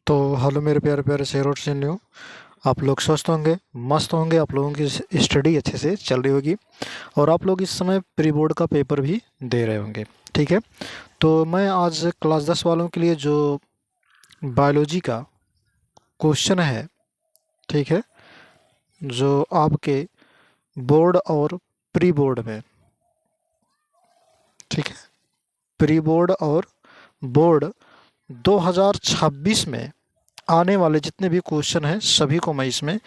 तो हेलो मेरे प्यारे प्यारे शेर और शेरनियों। आप लोग स्वस्थ होंगे, मस्त होंगे। आप लोगों की स्टडी अच्छे से चल रही होगी और आप लोग इस समय प्री बोर्ड का पेपर भी दे रहे होंगे। ठीक है, तो मैं आज क्लास 10 वालों के लिए जो बायोलॉजी का क्वेश्चन है, ठीक है, जो आपके बोर्ड और प्री बोर्ड में, ठीक है, प्री बोर्ड और बोर्ड 2026 में आने वाले जितने भी क्वेश्चन हैं सभी को मैं इसमें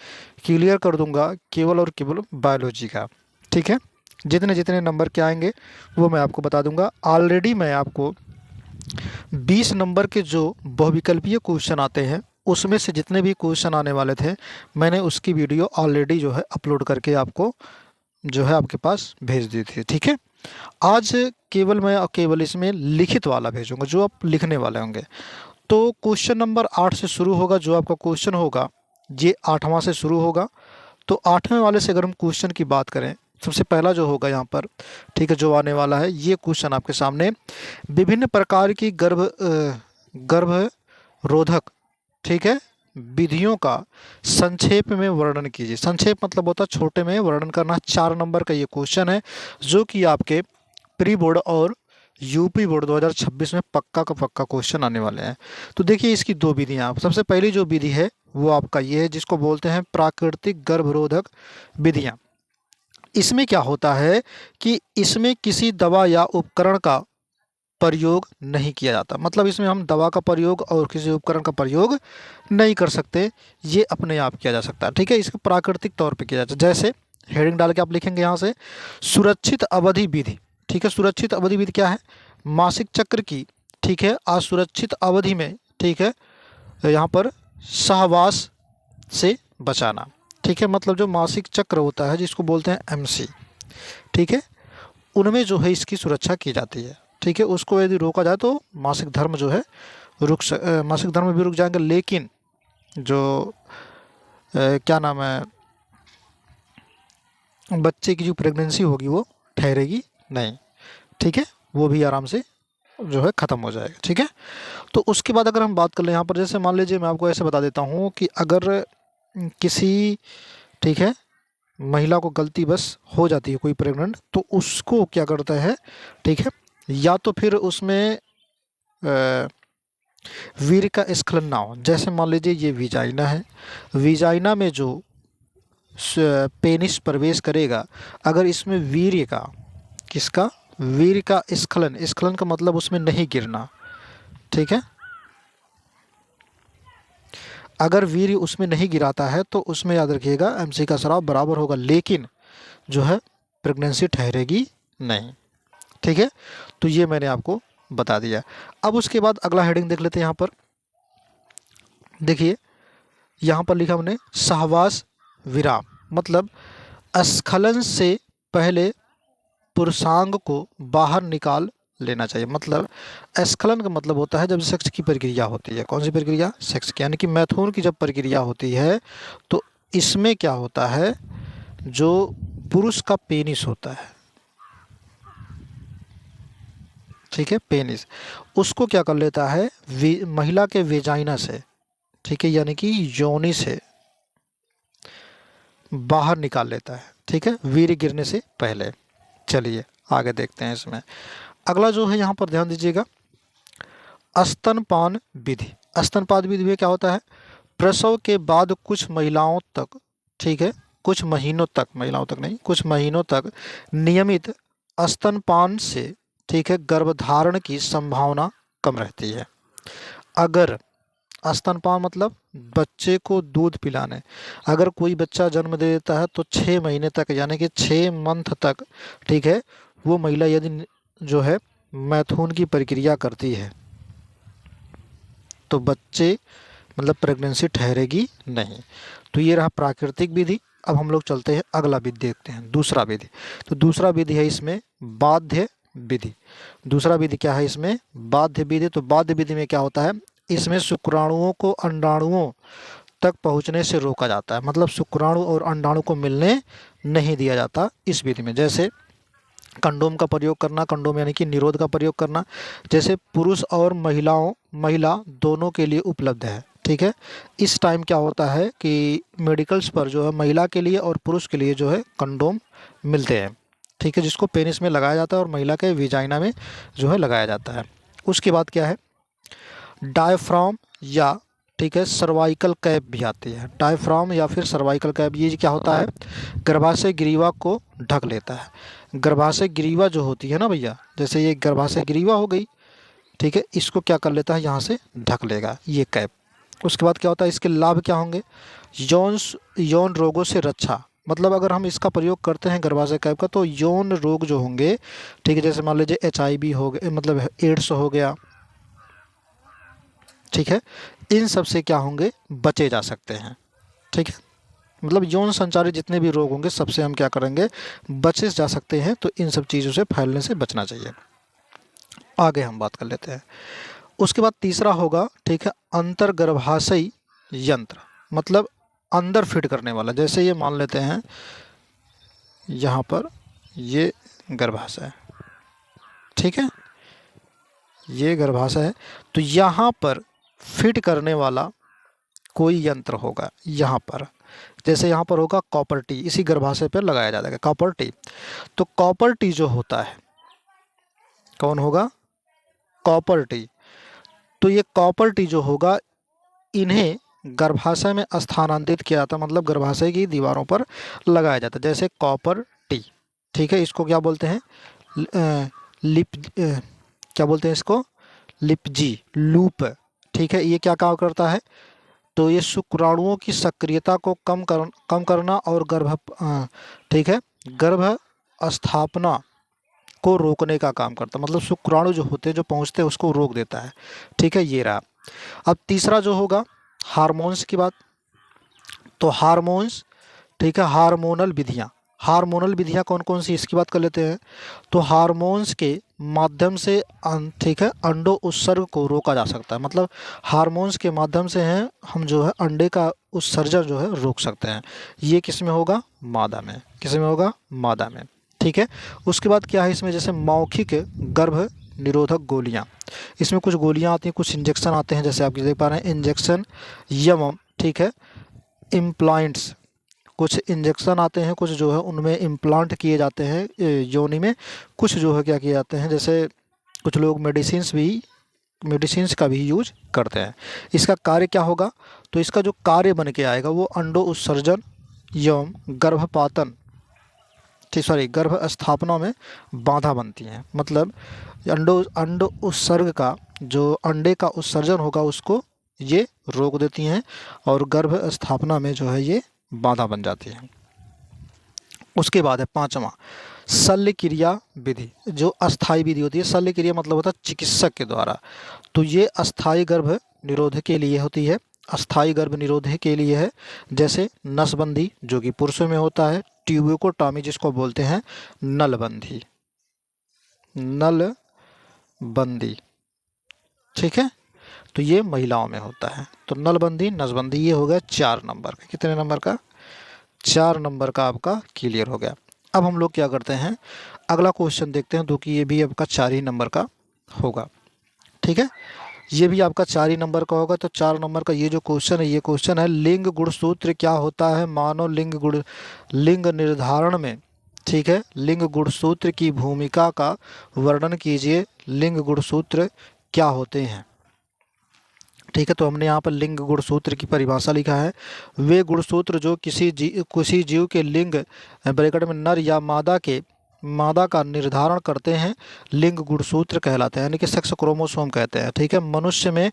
क्लियर कर दूंगा, केवल और केवल बायोलॉजी का। ठीक है, जितने जितने नंबर के आएंगे वो मैं आपको बता दूंगा। ऑलरेडी मैं आपको 20 नंबर के जो बहुविकल्पीय क्वेश्चन आते हैं उसमें से जितने भी क्वेश्चन आने वाले थे मैंने उसकी वीडियो ऑलरेडी जो है अपलोड करके आपको जो है आपके पास भेज दी थी। ठीक है, आज केवल मैं केवल इसमें लिखित वाला भेजूंगा जो आप लिखने वाले होंगे। तो क्वेश्चन नंबर 8 से शुरू होगा। जो आपका क्वेश्चन होगा ये 8वां से शुरू होगा। तो 8वें वाले से अगर हम क्वेश्चन की बात करें, सबसे पहला जो होगा यहाँ पर, ठीक है, जो आने वाला है ये क्वेश्चन आपके सामने, विभिन्न प्रकार की गर्भरोधक, ठीक है, विधियों का संक्षेप में वर्णन कीजिए। संक्षेप मतलब होता है छोटे में वर्णन करना। 4 नंबर का ये क्वेश्चन है जो कि आपके प्री बोर्ड और यूपी बोर्ड 2026 में पक्का का पक्का क्वेश्चन आने वाले हैं। तो देखिए इसकी दो विधियां। सबसे पहली जो विधि है वो आपका ये है जिसको बोलते हैं प्राकृतिक गर्भरोधक विधियां। इसमें क्या होता है कि इसमें किसी दवा या उपकरण का प्रयोग नहीं किया जाता। मतलब इसमें हम दवा का प्रयोग और किसी उपकरण का प्रयोग नहीं कर सकते, ये अपने आप किया जा सकता है। ठीक है, इसको प्राकृतिक तौर पे किया जाता है। जैसे हेडिंग डाल के आप लिखेंगे यहाँ से सुरक्षित अवधि विधि। ठीक है, सुरक्षित अवधि विधि क्या है? मासिक चक्र की, ठीक है, असुरक्षित अवधि में, ठीक है, यहाँ पर सहवास से बचाना। ठीक है, मतलब जो मासिक चक्र होता है जिसको बोलते हैं एमसी, ठीक है, उनमें जो है इसकी सुरक्षा की जाती है। ठीक है, उसको यदि रोका जाए तो मासिक धर्म जो है मासिक धर्म भी रुक जाएंगे, लेकिन जो क्या नाम है, बच्चे की जो प्रेगनेंसी होगी वो ठहरेगी नहीं। ठीक है, वो भी आराम से जो है ख़त्म हो जाएगा। ठीक है, तो उसके बाद अगर हम बात कर लें यहाँ पर, जैसे मान लीजिए मैं आपको ऐसे बता देता हूँ कि अगर किसी, ठीक है, महिला को गलती बस हो जाती है कोई प्रेग्नेंट, तो उसको क्या करता है, ठीक है, या तो फिर उसमें वीर्य का स्खलन ना हो। जैसे मान लीजिए ये विजाइना है, विजाइना में जो पेनिस प्रवेश करेगा, अगर इसमें वीर्य का, किसका, वीर्य का स्खलन, स्खलन का मतलब उसमें नहीं गिरना। ठीक है, अगर वीर्य उसमें नहीं गिराता है तो उसमें याद रखिएगा एमसी का स्राव बराबर होगा, लेकिन जो है प्रेगनेंसी ठहरेगी नहीं। ठीक है, तो ये मैंने आपको बता दिया। अब उसके बाद अगला हेडिंग देख लेते हैं। यहाँ पर देखिए, यहाँ पर लिखा हमने सहवास विराम, मतलब स्खलन से पहले पुरुषांग को बाहर निकाल लेना चाहिए। मतलब स्खलन का मतलब होता है जब सेक्स की प्रक्रिया होती है। कौन सी प्रक्रिया? सेक्स की, यानी कि मैथुन की जब प्रक्रिया होती है तो इसमें क्या होता है, जो पुरुष का पेनिस होता है, ठीक है, पेनिस, उसको क्या कर लेता है, महिला के वेजाइना से, ठीक है, यानी कि योनि से बाहर निकाल लेता है। ठीक है, वीर्य गिरने से पहले। चलिए आगे देखते हैं। इसमें अगला जो है यहाँ पर ध्यान दीजिएगा, स्तनपान विधि। स्तनपान विधि में क्या होता है, प्रसव के बाद कुछ महिलाओं तक, ठीक है, कुछ महीनों तक, महिलाओं तक नहीं, कुछ महीनों तक नियमित स्तनपान से, ठीक है, गर्भधारण की संभावना कम रहती है। अगर स्तनपान मतलब बच्चे को दूध पिलाने, अगर कोई बच्चा जन्म दे देता है तो 6 महीने तक, यानी कि 6 मंथ तक, ठीक है, वो महिला यदि जो है मैथुन की प्रक्रिया करती है तो बच्चे मतलब प्रेगनेंसी ठहरेगी नहीं। तो ये रहा प्राकृतिक विधि। अब हम लोग चलते हैं अगला विधि देखते हैं, दूसरा विधि। तो दूसरा विधि है इसमें बाध्य विधि। दूसरा विधि क्या है इसमें? बाध्य विधि। तो बाध्य विधि में क्या होता है, इसमें शुक्राणुओं को अंडाणुओं तक पहुंचने से रोका जाता है। मतलब शुक्राणु और अंडाणु को मिलने नहीं दिया जाता इस विधि में। जैसे कंडोम का प्रयोग करना, कंडोम यानी कि निरोध का प्रयोग करना, जैसे पुरुष और महिला दोनों के लिए उपलब्ध है। ठीक है। इस टाइम क्या होता है कि मेडिकल्स पर जो है महिला के लिए और पुरुष के लिए जो है कंडोम मिलते हैं, ठीक है, जिसको पेनिस में लगाया जाता है और महिला के विजाइना में जो है लगाया जाता है। उसके बाद क्या है, डायफ्राम या, ठीक है, सर्वाइकल कैप भी आती है। डायफ्राम या फिर सर्वाइकल कैप, ये क्या होता है, गर्भाशय ग्रीवा को ढक लेता है। गर्भाशय ग्रीवा जो होती है ना भैया, जैसे ये गर्भाशय ग्रीवा हो गई, ठीक है, इसको क्या कर लेता है, यहाँ से ढक लेगा ये कैप। उसके बाद क्या होता है, इसके लाभ क्या होंगे, यौन रोगों से रक्षा, मतलब अगर हम इसका प्रयोग करते हैं गर्भाशय कैप का तो यौन रोग जो होंगे, ठीक है, जैसे मान लीजिए HIV हो गया, मतलब एड्स हो गया, ठीक है, इन सब से क्या होंगे, बचे जा सकते हैं, ठीक है। मतलब यौन संचारित जितने भी रोग होंगे सबसे हम क्या करेंगे, बचे जा सकते हैं, तो इन सब चीज़ों से फैलने से बचना चाहिए। आगे हम बात कर लेते हैं। उसके बाद तीसरा होगा, ठीक है, अंतर्गर्भाशयी यंत्र, मतलब अंदर फिट करने वाला। जैसे ये मान लेते हैं यहाँ पर ये गर्भाशय है, ठीक है, ये गर्भाशय है, तो यहाँ पर फिट करने वाला कोई यंत्र होगा यहाँ पर। जैसे यहाँ पर होगा कॉपर टी, इसी गर्भाशय पर लगाया जाएगा कॉपर टी। तो कॉपर टी जो होता है, कौन होगा, कॉपर टी। तो ये कॉपर टी जो होगा, इन्हें गर्भाशय में स्थानांतरित किया जाता है, मतलब गर्भाशय की दीवारों पर लगाया जाता है, जैसे कॉपर टी, ठीक है। इसको क्या बोलते हैं, क्या बोलते हैं इसको, लिपजी लूप, ठीक है। ये क्या काम करता है, तो ये शुक्राणुओं की सक्रियता को कम करना और ठीक है, गर्भ स्थापना को रोकने का काम करता है, मतलब शुक्राणु जो होते हैं जो पहुंचते हैं उसको रोक देता है, ठीक है, ये रहा। अब तीसरा जो होगा हार्मोन्स की बात, तो हार्मोन्स, ठीक है, हार्मोनल विधियाँ, हार्मोनल विधियाँ कौन कौन सी, इसकी बात कर लेते हैं। तो हार्मोन्स के माध्यम से ठीक है, अंडो उत्सर्ग को रोका जा सकता है, मतलब हार्मोन्स के माध्यम से हैं हम जो है अंडे का उत्सर्जन जो है रोक सकते हैं। ये किस में होगा, मादा में, किस में होगा, मादा में, ठीक है। उसके बाद क्या है इसमें, जैसे मौखिक गर्भ निरोधक गोलियाँ, इसमें कुछ गोलियाँ आती हैं, कुछ इंजेक्शन आते हैं, जैसे आप देख पा रहे हैं इंजेक्शन यमम, ठीक है, इम्प्लांट्स, कुछ इंजेक्शन आते हैं, कुछ जो है उनमें इम्प्लांट किए जाते हैं योनि में, कुछ जो है क्या किए जाते हैं, जैसे कुछ लोग मेडिसिन्स का भी यूज करते हैं। इसका कार्य क्या होगा, तो इसका जो कार्य बन के आएगा वो अंडो उत्सर्जन एवं गर्भपातन, गर्भ स्थापना में बाधा बनती हैं, मतलब अंडो उत्सर्ग का जो अंडे का उत्सर्जन होगा उसको ये रोक देती हैं और गर्भ स्थापना में जो है ये बाधा बन जाती है। उसके बाद है पांचवा शल्य क्रिया विधि, जो अस्थाई विधि होती है। शल्य क्रिया मतलब होता है चिकित्सक के द्वारा, तो ये अस्थाई गर्भ निरोध के लिए होती है, अस्थाई गर्भ निरोध के लिए है। जैसे नसबंदी जो कि पुरुषों में होता है, ट्यूबोकोटॉमी जिसको बोलते हैं नलबंदी, नलबंदी, ठीक है, तो ये महिलाओं में होता है। तो नलबंदी, नसबंदी, ये हो गया 4 नंबर का। कितने नंबर का, 4 नंबर का आपका क्लियर हो गया। अब हम लोग क्या करते हैं, अगला क्वेश्चन देखते हैं, जो कि ये भी आपका 4 ही नंबर का होगा, ठीक है, ये भी आपका 4 ही नंबर का होगा। तो 4 नंबर का ये जो क्वेश्चन है, ये क्वेश्चन है लिंग गुणसूत्र क्या होता है, मानव लिंग निर्धारण में, ठीक है, लिंग गुणसूत्र की भूमिका का वर्णन कीजिए। लिंग गुणसूत्र क्या होते हैं, ठीक है। तो हमने यहाँ पर लिंग गुणसूत्र की परिभाषा लिखा है, वे गुणसूत्र जो किसी जीव के लिंग ब्रैकेट में नर या मादा का निर्धारण करते हैं लिंग गुणसूत्र कहलाते हैं, यानी कि सेक्स क्रोमोसोम कहते हैं, ठीक है। मनुष्य में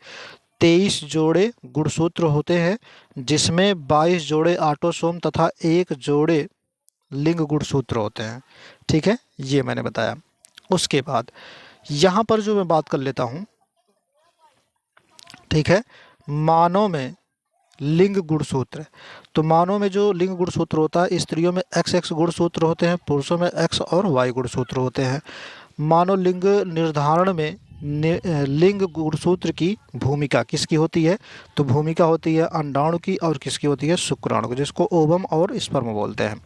23 जोड़े गुणसूत्र होते हैं, जिसमें 22 जोड़े ऑटोसोम तथा 1 जोड़े लिंग गुणसूत्र होते हैं, ठीक है, ये मैंने बताया। उसके बाद यहाँ पर जो मैं बात कर लेता हूँ, ठीक है, मानव में लिंग गुणसूत्र, तो मानव में जो लिंग गुणसूत्र होता है, स्त्रियों में XX गुणसूत्र होते हैं, पुरुषों में X और Y गुणसूत्र होते हैं। मानव लिंग निर्धारण में लिंग गुणसूत्र की भूमिका किसकी होती है? तो भूमिका होती है अंडाणु की, और किसकी होती है? शुक्राणु की, जिसको ओवम और स्पर्म बोलते हैं।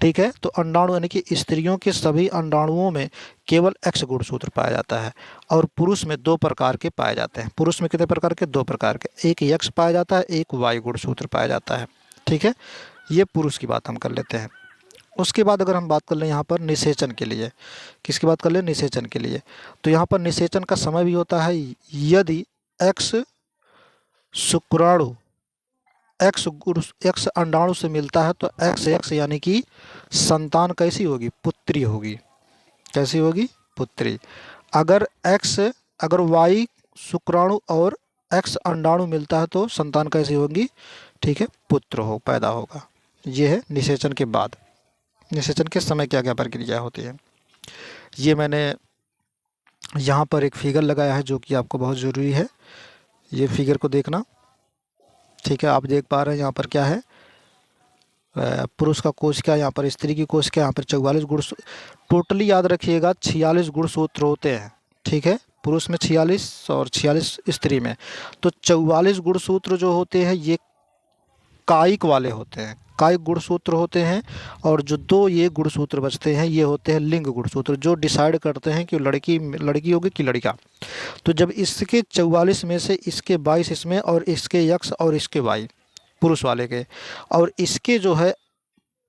ठीक है, तो अंडाणु यानी कि स्त्रियों के सभी अंडाणुओं में केवल एक्स गुणसूत्र पाया जाता है, और पुरुष में 2 प्रकार के पाए जाते हैं। पुरुष में कितने प्रकार के? 2 प्रकार के, एक एक्स पाया जाता है, एक वाई गुणसूत्र पाया जाता है। ठीक है, ये पुरुष की बात हम कर लेते हैं। उसके बाद अगर हम बात कर लें यहाँ पर निषेचन के लिए, किसकी बात कर लें? निषेचन के लिए। तो यहाँ पर निषेचन का समय भी होता है, यदि एक्स शुक्राणु एक्स अंडाणु से मिलता है तो एक्स एक्स यानी कि संतान कैसी होगी? पुत्री होगी। कैसी होगी? पुत्री। अगर वाई शुक्राणु और एक्स अंडाणु मिलता है तो संतान कैसी होगी? ठीक है, पुत्र पैदा होगा। ये है निषेचन के बाद। निषेचन के समय क्या क्या प्रक्रिया होती है, ये मैंने यहाँ पर एक फिगर लगाया है जो कि आपको बहुत ज़रूरी है। ये फिगर को देखना। ठीक है, आप देख पा रहे हैं यहाँ पर क्या है? पुरुष का कोश क्या, यहाँ पर स्त्री की कोश क्या, यहाँ पर 44 गुण, टोटली याद रखिएगा 46 गुणसूत्र होते हैं। ठीक है, पुरुष में 46 और 46 स्त्री में, तो 44 गुणसूत्र जो होते हैं ये कायिक वाले होते हैं, कायिक गुणसूत्र होते हैं। और जो 2 ये गुणसूत्र बचते हैं ये होते हैं लिंग गुणसूत्र, जो डिसाइड करते हैं कि लड़की होगी कि लड़का। तो जब इसके 44 में से इसके 22 इसमें, और इसके यक्स और इसके वाई पुरुष वाले के, और इसके जो है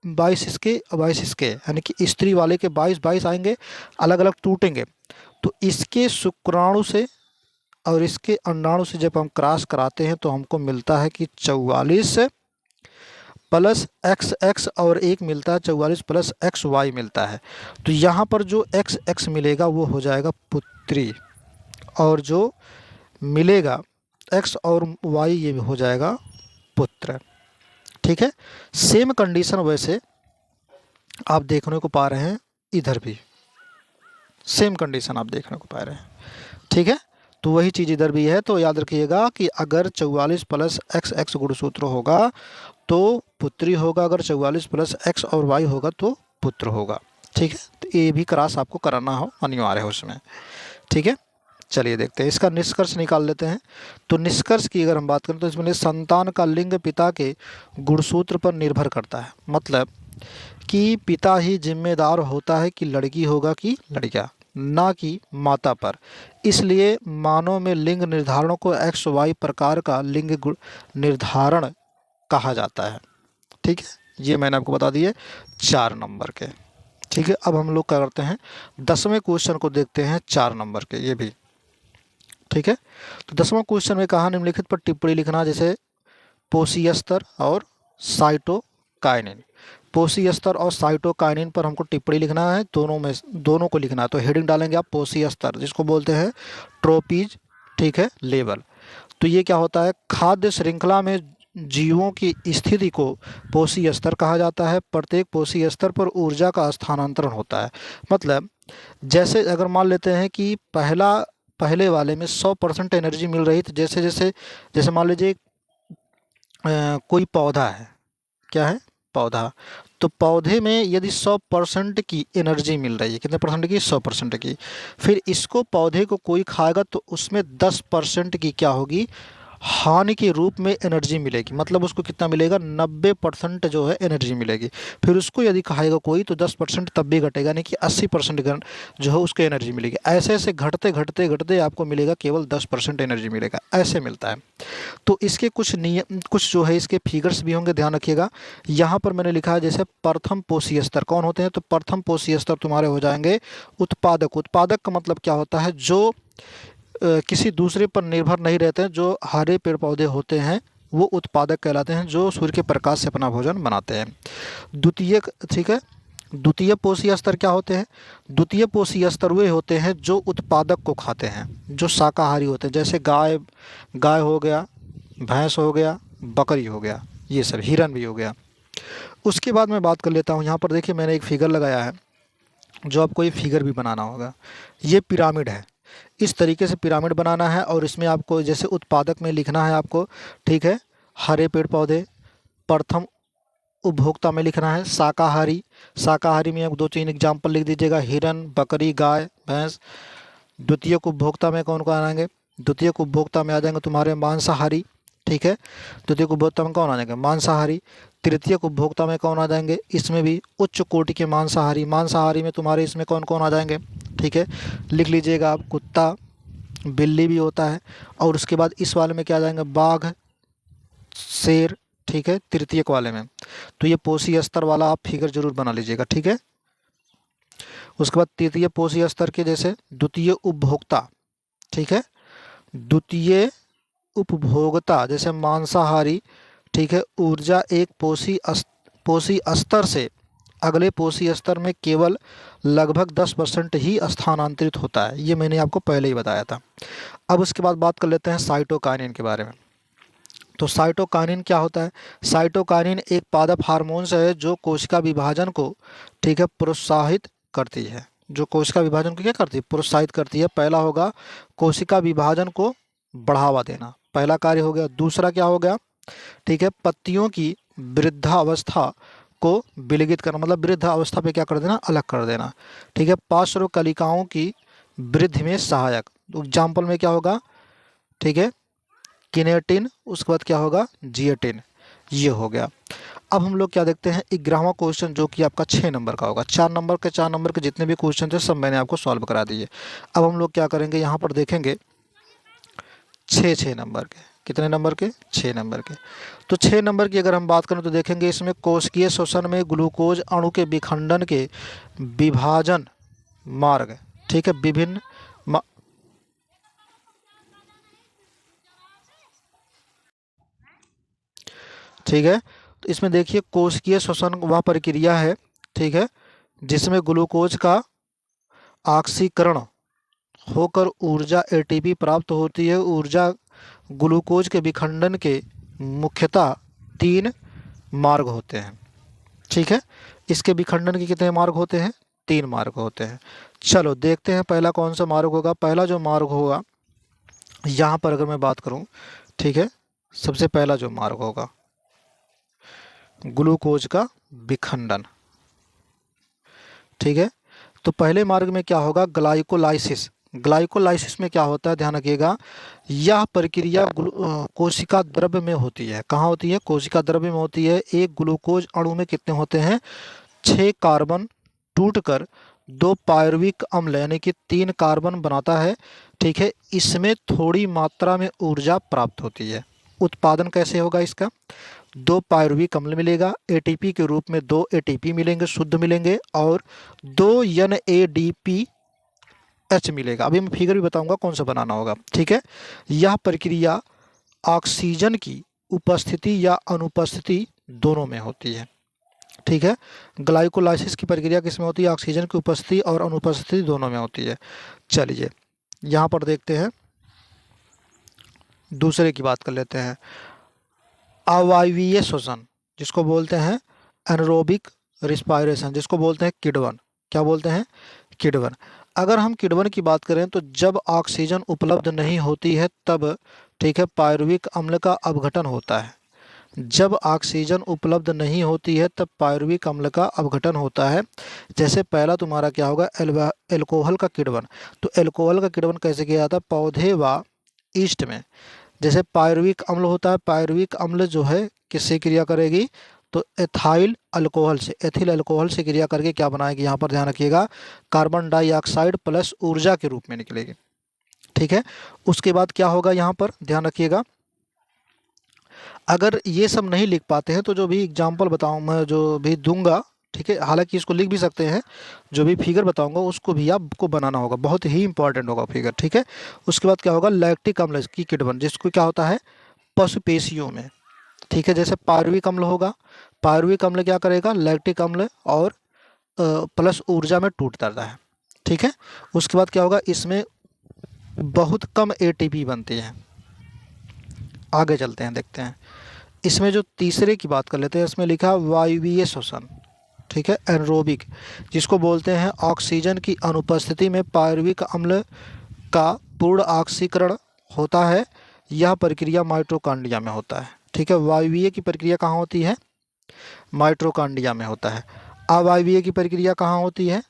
22 इसके 22 इसके, यानी कि स्त्री वाले के 22 आएंगे, अलग अलग टूटेंगे। तो इसके शुक्राणु से और इसके अंडाणु से जब हम क्रॉस कराते हैं तो हमको मिलता है कि 44 प्लस एक्स एक्स, और एक मिलता है 44 प्लस एक्स वाई मिलता है। तो यहाँ पर जो एक्स एक्स मिलेगा वो हो जाएगा पुत्री, और जो मिलेगा एक्स और वाई ये हो जाएगा पुत्र। ठीक है, सेम कंडीशन वैसे आप देखने को पा रहे हैं इधर भी, सेम कंडीशन आप देखने को पा रहे हैं। ठीक है, तो वही चीज़ इधर भी है। तो याद रखिएगा कि अगर 44 प्लस एक्स एक्स गुणसूत्र होगा तो पुत्री होगा, अगर 44 प्लस एक्स और वाई होगा तो पुत्र होगा। ठीक है, तो ये भी क्रॉस आपको कराना हो अनिवार्य है उसमें। ठीक है, चलिए देखते हैं, इसका निष्कर्ष निकाल लेते हैं। तो निष्कर्ष की अगर हम बात करें तो इसमें संतान का लिंग पिता के गुणसूत्र पर निर्भर करता है, मतलब कि पिता ही जिम्मेदार होता है कि लड़की होगा कि लड़का, ना कि माता पर। इसलिए मानव में लिंग निर्धारण को एक्स वाई प्रकार का लिंग निर्धारण कहा जाता है। ठीक है, ये मैंने आपको बता दिए 4 नंबर के। ठीक है, अब हम लोग क्या करते हैं, 10वें क्वेश्चन को देखते हैं 4 नंबर के, ये भी। ठीक है, तो 10वां क्वेश्चन में कहा निम्नलिखित पर टिप्पणी लिखना, जैसे पोषी स्तर और साइटोकाइनिन। पोषी स्तर और साइटोकाइनिन पर हमको टिप्पणी लिखना है, दोनों को लिखना है। तो हेडिंग डालेंगे आप पोषी स्तर, जिसको बोलते हैं ट्रोपीज। ठीक है, लेवल। तो ये क्या होता है, खाद्य श्रृंखला में जीवों की स्थिति को पोषी स्तर कहा जाता है। प्रत्येक पोषी स्तर पर ऊर्जा का स्थानांतरण होता है। मतलब जैसे अगर मान लेते हैं कि पहले वाले में 100% एनर्जी मिल रही, तो जैसे मान लीजिए कोई पौधा है, क्या है? पौधा। तो पौधे में यदि 100% की एनर्जी मिल रही है, कितने परसेंट की? 100% की। फिर इसको पौधे को कोई खाएगा तो उसमें 10% की क्या होगी? हानि के रूप में एनर्जी मिलेगी। मतलब उसको कितना मिलेगा? 90% जो है एनर्जी मिलेगी। फिर उसको यदि खाएगा कोई तो 10% तब भी घटेगा, नहीं कि 80% जो है उसको एनर्जी मिलेगी। ऐसे ऐसे घटते घटते घटते आपको मिलेगा केवल 10% एनर्जी मिलेगा, ऐसे मिलता है। तो इसके कुछ जो है इसके फिगर्स भी होंगे, ध्यान रखिएगा। यहाँ पर मैंने लिखा है जैसे प्रथम पोषी स्तर कौन होते हैं, तो प्रथम पोषी स्तर तुम्हारे हो जाएंगे उत्पादक। उत्पादक का मतलब क्या होता है? जो किसी दूसरे पर निर्भर नहीं रहते हैं, जो हरे पेड़ पौधे होते हैं वो उत्पादक कहलाते हैं, जो सूर्य के प्रकाश से अपना भोजन बनाते हैं। द्वितीय, ठीक है, द्वितीय पोषी स्तर क्या होते हैं? द्वितीय पोषी स्तर वे होते हैं जो उत्पादक को खाते हैं, जो शाकाहारी होते हैं, जैसे गाय हो गया, भैंस हो गया, बकरी हो गया, ये सब, हिरन भी हो गया। उसके बाद मैं बात कर लेता हूँ, यहाँ पर देखिए मैंने एक फिगर लगाया है, जो आपको ये फिगर भी बनाना होगा। ये पिरामिड है, इस तरीके से पिरामिड बनाना है, और इसमें आपको जैसे उत्पादक में लिखना है आपको, ठीक है, हरे पेड़ पौधे। प्रथम उपभोक्ता में लिखना है शाकाहारी। शाकाहारी में आप 2-3 एग्जाम्पल लिख दीजिएगा, हिरन, बकरी, गाय, भैंस। द्वितीयक उपभोक्ता में कौन कौन आएंगे? द्वितीयक उपभोक्ता में आ जाएंगे तुम्हारे मांसाहारी, ठीक है, द्वितीयक उपभोक्ता में कौन आ जाएंगे? मांसाहारी। तृतीयक उपभोक्ता में कौन आ जाएंगे? इसमें भी उच्च कोटि के मांसाहारी। मांसाहारी में तुम्हारे इसमें कौन कौन आ जाएंगे? ठीक है, लिख लीजिएगा आप, कुत्ता, बिल्ली भी होता है। और उसके बाद इस वाले में क्या आ जाएंगे? बाघ, शेर, ठीक है, तृतीयक वाले में। तो ये पोषी स्तर वाला आप फिगर जरूर बना लीजिएगा, ठीक है। उसके बाद तृतीय पोषी स्तर के जैसे द्वितीय उपभोक्ता, ठीक है, द्वितीय उपभोक्ता जैसे मांसाहारी, ठीक है, ऊर्जा एक पोषी स्तर से अगले पोषी स्तर में केवल लगभग 10% ही स्थानांतरित होता है। ये मैंने आपको पहले ही बताया था। अब उसके बाद बात कर लेते हैं साइटोकाइनिन के बारे में। तो साइटोकाइनिन क्या होता है? साइटोकाइनिन एक पादप हार्मोन्स है जो कोशिका विभाजन को, ठीक है, प्रोत्साहित करती है। जो कोशिका विभाजन को क्या करती है? प्रोत्साहित करती है। पहला होगा कोशिका विभाजन को बढ़ावा देना, पहला कार्य हो गया। दूसरा क्या हो गया? ठीक है, पत्तियों की वृद्धावस्था को विलगित करना, मतलब वृद्धावस्था पे क्या कर देना? अलग कर देना, ठीक है। पार्श्व कलिकाओं की वृद्धि में सहायक। एग्जाम्पल में क्या होगा? ठीक है, किनेटिन, उसके बाद क्या होगा? जिएटिन। ये हो गया। अब हम लोग क्या देखते हैं? 11वां क्वेश्चन जो कि आपका 6 नंबर का होगा। 4 नंबर के जितने भी क्वेश्चन थे सब मैंने आपको सॉल्व करा दिए। अब हम लोग क्या करेंगे? यहाँ पर देखेंगे 6 नंबर के। कितने नंबर के? 6 नंबर के। तो 6 नंबर की अगर हम बात करें तो देखेंगे इसमें कोशिकीय श्वसन में ग्लूकोज अणु के विखंडन के विभाजन मार्ग, ठीक है, विभिन्न ठीक है। तो इसमें देखिए कोशिकीय श्वसन वह प्रक्रिया है, ठीक है, जिसमें ग्लूकोज का ऑक्सीकरण होकर ऊर्जा एटीपी प्राप्त होती है। ऊर्जा ग्लूकोज के विखंडन के मुख्यतः 3 मार्ग होते हैं, ठीक है। इसके विखंडन के कितने मार्ग होते हैं? 3 मार्ग होते हैं। चलो देखते हैं पहला कौन सा मार्ग होगा। पहला जो मार्ग होगा यहाँ पर अगर मैं बात करूँ, ठीक है, सबसे पहला जो मार्ग होगा ग्लूकोज का विखंडन, ठीक है। तो पहले मार्ग में क्या होगा? ग्लाइकोलाइसिस। ग्लाइकोलाइसिस में क्या होता है? ध्यान रखिएगा, यह प्रक्रिया कोशिका द्रव्य में होती है। कहाँ होती है? कोशिका द्रव्य में होती है। एक ग्लूकोज अणु में कितने होते हैं? 6 कार्बन टूटकर 2 पायरुविक अम्ल यानी कि 3 कार्बन बनाता है, ठीक है। इसमें थोड़ी मात्रा में ऊर्जा प्राप्त होती है। उत्पादन कैसे होगा इसका? 2 पायरुविक अम्ल मिलेगा, एटीपी के रूप में 2 एटीपी मिलेंगे, शुद्ध मिलेंगे, और 2 NADPH मिलेगा। अभी मैं फिगर भी बताऊंगा कौन सा बनाना होगा, ठीक है। यह प्रक्रिया ऑक्सीजन की उपस्थिति या अनुपस्थिति दोनों में होती है, ठीक है। ग्लाइकोलाइसिस की प्रक्रिया किसमें होती है? ऑक्सीजन की उपस्थिति और अनुपस्थिति दोनों में होती है। चलिए यहाँ पर देखते हैं, दूसरे की बात कर लेते हैं। अवायवीय श्वसन जिसको बोलते हैं एनरोबिक रिस्पायरेशन, जिसको बोलते हैं किडवन। क्या बोलते हैं? किडवन। अगर हम किडवन की बात करें तो जब ऑक्सीजन उपलब्ध नहीं होती है तब, ठीक है, पायरुविक अम्ल का अपघटन होता है। जब ऑक्सीजन उपलब्ध नहीं होती है तब पायरुविक अम्ल का अपघटन होता है। जैसे पहला तुम्हारा क्या होगा? एल्कोहल का किण्वन। तो एल्कोहल का किण्वन कैसे किया जाता है? पौधे व ईस्ट में। जैसे पायरुविक अम्ल होता है, पायरुविक अम्ल जो है किससे क्रिया करेगी? तो एथाइल अल्कोहल से, एथिल अल्कोहल से क्रिया करके क्या बनाएगी? यहाँ पर ध्यान रखिएगा, कार्बन डाइऑक्साइड प्लस ऊर्जा के रूप में निकलेगी, ठीक है। उसके बाद क्या होगा? यहाँ पर ध्यान रखिएगा, अगर ये सब नहीं लिख पाते हैं तो जो भी एग्जाम्पल बताऊँ मैं, जो भी दूंगा, ठीक है, हालांकि इसको लिख भी सकते हैं, जो भी फिगर बताऊंगा उसको भी आपको बनाना होगा, बहुत ही इंपॉर्टेंट होगा फिगर, ठीक है। उसके बाद क्या होगा? लैक्टिक अम्ल की किण्वन, जिसको क्या होता है? पशुपेशियों में, ठीक है। जैसे पायरुविक अम्ल होगा, पायरुविक अम्ल क्या करेगा? लैक्टिक अम्ल और प्लस ऊर्जा में टूट जाता है, ठीक है। उसके बाद क्या होगा? इसमें बहुत कम एटीपी बनती है। आगे चलते हैं, देखते हैं इसमें जो तीसरे की बात कर लेते हैं। इसमें लिखा वायवीय श्वसन, ठीक है, एनरोबिक, जिसको बोलते हैं ऑक्सीजन की अनुपस्थिति में पायरुविक अम्ल का पूर्ण ऑक्सीकरण होता है। यह प्रक्रिया माइटोकॉन्ड्रिया में होता है, ठीक है। वायवीय की प्रक्रिया कहाँ होती है? माइटोकॉन्ड्रिया में होता है। अवायवीय की प्रक्रिया कहाँ होती है?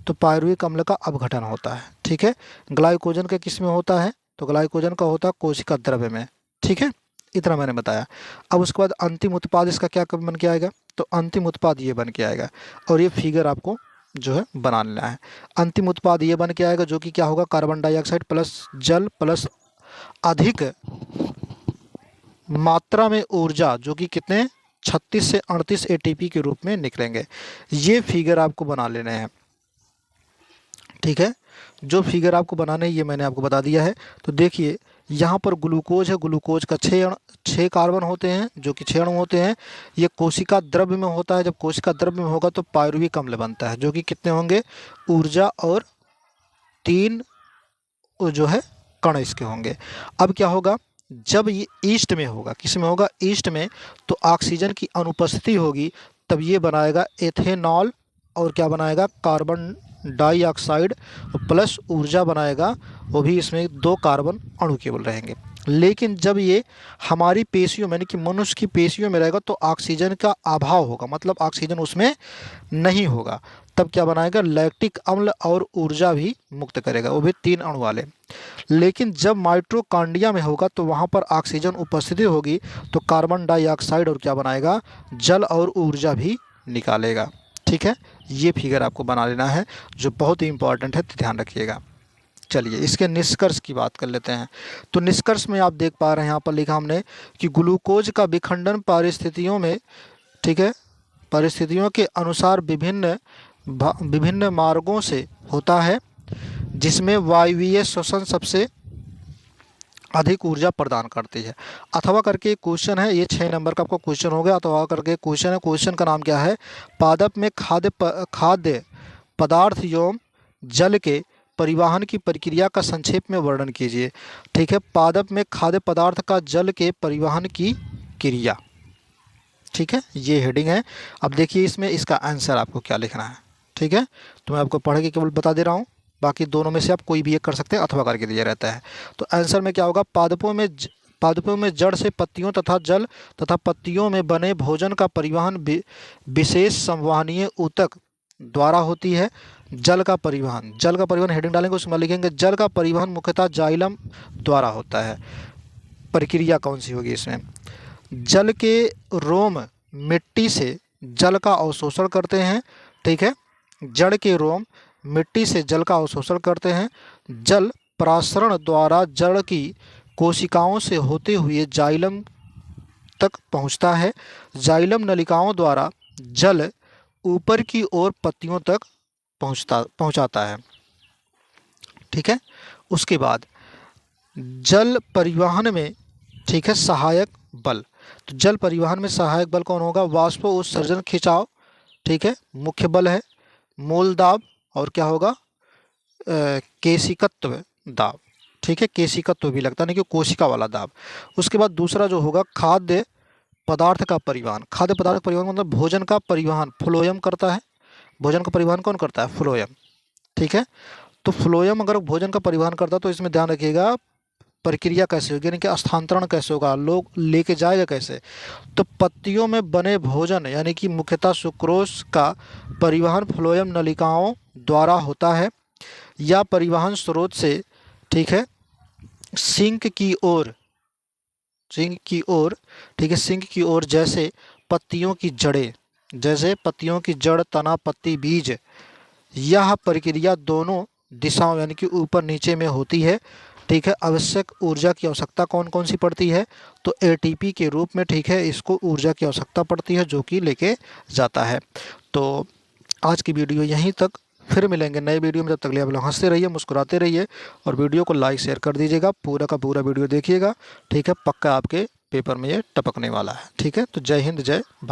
तो पायरुविक अम्ल का अपघटन होता है। ठीक है, ग्लाइकोजन का किस में होता है, तो ग्लाइकोजन का होता है कोशिका द्रव्य में। ठीक है, इतना मैंने बताया। अब उसके बाद अंतिम उत्पाद इसका क्या बन के आएगा, तो अंतिम उत्पाद ये बन के आएगा, और ये फिगर आपको जो है बना लेना है। अंतिम उत्पाद ये बन के आएगा जो कि क्या होगा, कार्बन डाइऑक्साइड प्लस जल प्लस अधिक मात्रा में ऊर्जा, जो कि कितने 36 से 38 एटीपी के रूप में निकलेंगे। ये फिगर आपको बना लेने हैं। ठीक है, जो फिगर आपको बनाना है ये मैंने आपको बता दिया है। तो देखिए यहाँ पर ग्लूकोज है, ग्लूकोज का 6 कार्बन होते हैं जो कि 6 अणु होते हैं। ये कोशिका द्रव्य में होता है, जब कोशिका द्रव्य में होगा तो पायरुविक अम्ल बनता है, जो कि कितने होंगे, ऊर्जा और 3 जो है कण इसके होंगे। अब क्या होगा, जब ये ईस्ट में होगा, किस में होगा, ईस्ट में, तो ऑक्सीजन की अनुपस्थिति होगी, तब ये बनाएगा एथेनॉल, और क्या बनाएगा, कार्बन डाइऑक्साइड प्लस ऊर्जा बनाएगा, वो भी इसमें 2 कार्बन अणु केवल रहेंगे। लेकिन जब ये हमारी पेशियों में यानी कि मनुष्य की पेशियों में रहेगा तो ऑक्सीजन का अभाव होगा, मतलब ऑक्सीजन उसमें नहीं होगा, तब क्या बनाएगा, लैक्टिक अम्ल और ऊर्जा भी मुक्त करेगा, वो भी 3 अणु वाले। लेकिन जब माइटोकॉन्ड्रिया में होगा तो वहाँ पर ऑक्सीजन उपस्थिति होगी, तो कार्बन डाइऑक्साइड और क्या बनाएगा, जल और ऊर्जा भी निकालेगा। ठीक है, ये फिगर आपको बना लेना है, जो बहुत ही इंपॉर्टेंट है, ध्यान रखिएगा। चलिए इसके निष्कर्ष की बात कर लेते हैं। तो निष्कर्ष में आप देख पा रहे हैं यहाँ पर लिखा हमने कि ग्लूकोज का विखंडन परिस्थितियों में, ठीक है, परिस्थितियों के अनुसार विभिन्न मार्गों से होता है, जिसमें वायवीय श्वसन सबसे अधिक ऊर्जा प्रदान करती है। अथवा करके क्वेश्चन है, ये 6 नंबर का आपको क्वेश्चन हो गया। अथवा करके क्वेश्चन है, क्वेश्चन का नाम क्या है, पादप में खाद्य पदार्थ एवं जल के परिवहन की प्रक्रिया का संक्षेप में वर्णन कीजिए। ठीक है, पादप में खाद्य पदार्थ का जल के परिवहन की क्रिया। ठीक है, ये हेडिंग है। अब देखिए इसमें इसका आंसर आपको क्या लिखना है। ठीक है, तो मैं आपको पढ़ के केवल बता दे रहा हूँ, बाकी दोनों में से आप कोई भी एक कर सकते हैं, अथवा करके दिया रहता है। तो आंसर में क्या होगा, पादपों में जड़ से पत्तियों तथा जल तथा पत्तियों में बने भोजन का परिवहन विशेष संवहनीय ऊतक द्वारा होती है। जल का परिवहन हेडिंग डालेंगे, उसमें लिखेंगे जल का परिवहन मुख्यतः जाइलम द्वारा होता है। प्रक्रिया कौन सी होगी इसमें, जल के रोम मिट्टी से जल का अवशोषण करते हैं। ठीक है, जड़ के रोम मिट्टी से जल का अवशोषण करते हैं। जल प्रासरण द्वारा जड़ की कोशिकाओं से होते हुए जाइलम तक पहुंचता है। जाइलम नलिकाओं द्वारा जल ऊपर की ओर पत्तियों तक पहुंचाता है। ठीक है, उसके बाद जल परिवहन में, ठीक है, सहायक बल। तो जल परिवहन में सहायक बल कौन होगा, वाष्प उत्सर्जन खिंचाव, ठीक है, मुख्य बल है। मूल दाब और क्या होगा, केशिकत्व दाब। ठीक है, केशिकत्व भी लगता नहीं कि कोशिका वाला दाब। उसके बाद दूसरा जो होगा खाद्य पदार्थ का परिवहन। खाद्य पदार्थ परिवहन मतलब भोजन का परिवहन फ्लोएम करता है। भोजन का परिवहन कौन करता है, फ्लोएम। ठीक है, तो फ्लोएम अगर भोजन का परिवहन करता है तो इसमें ध्यान रखिएगा प्रक्रिया कैसे होगी, यानी कि स्थानांतरण कैसे होगा, लोग लेके जाएगा कैसे। तो पत्तियों में बने भोजन यानी कि मुख्यतः सुक्रोज का परिवहन फ्लोएम नलिकाओं द्वारा होता है, या परिवहन स्रोत से, ठीक है, सिंक की ओर, ठीक है, सिंक की ओर, जैसे पत्तियों की जड़ें, जैसे पत्तियों की जड़, तना, पत्ती, बीज। यह प्रक्रिया दोनों दिशाओं यानी कि ऊपर नीचे में होती है। ठीक है, आवश्यक ऊर्जा की आवश्यकता कौन कौन सी पड़ती है, तो एटीपी के रूप में, ठीक है, इसको ऊर्जा की आवश्यकता पड़ती है जो कि लेके जाता है। तो आज की वीडियो यहीं तक, फिर मिलेंगे नए वीडियो में। जब तक आप लोग हंसते रहिए, मुस्कुराते रहिए, और वीडियो को लाइक शेयर कर दीजिएगा। पूरा का पूरा वीडियो देखिएगा। ठीक है, पक्का आपके पेपर में ये टपकने वाला है। ठीक है, तो जय हिंद, जय भारत।